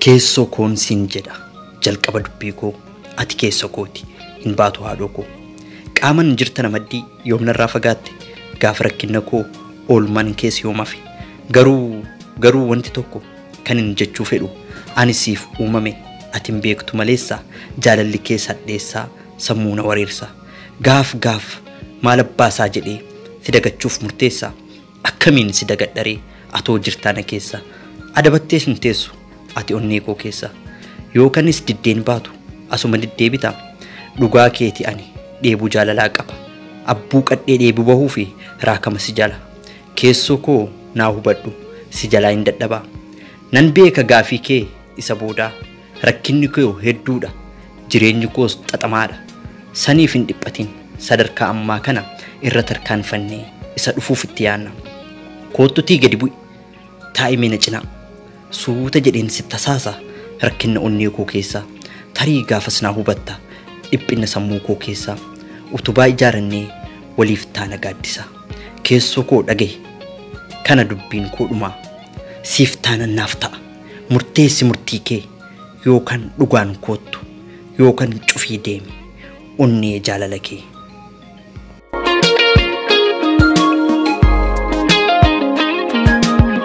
Keessoo koon siin jedha jalqaba dubbii koo ati keessa kooti hin baatu haadhoo koo qaaman jirta namaddii yoomnarraa fagaatte gaafa rakkinna koo oolmaan keessa yoomafe garuu wanti tokko kan hin jechuu fedhu ani siif uumame ati hin beektu maleessa jaalalli keessa hadheessaa sammuu na wareersa gaaf maal abbaasaa jedhee si dagachuuf murteessa akkamiin si dagadharee atoo jirtaana keessa adabattees hin teessu ati onnee koo keessa yookanis diddeen baatu asuma diddeebita dhugaa keeti ani dheebuu jaalalaa qaba abbuu qadhee dheebuu bahuu fi raakama si jala keessoo koo naa hubadhu si jalaa hin dadhabaa nan beeka gaafii kee isa boodaa rakkinni koo hedduudha jireenyi koos xaxamaadha saniif hin dhiphatin sadarkaa ammaa kana irra tarkaanfannee isa dhufuuf itti yaanna koottutii gadi bu'i taa'imee na cinaa suuta jedheen si tasaasa rakkinna onnee koo keessaa tarii gaafas naa hubatta dhiphina sammuu koo keessaa utubaa ijaarannee waliif taana gaaddisa keessoo koo dhagaye kana dubbiin koo dhumaa siif taana naaf ta'a murteessi murtii kee yookaan dhugaan koottu yookaan cufii deemi onnee jaalala kee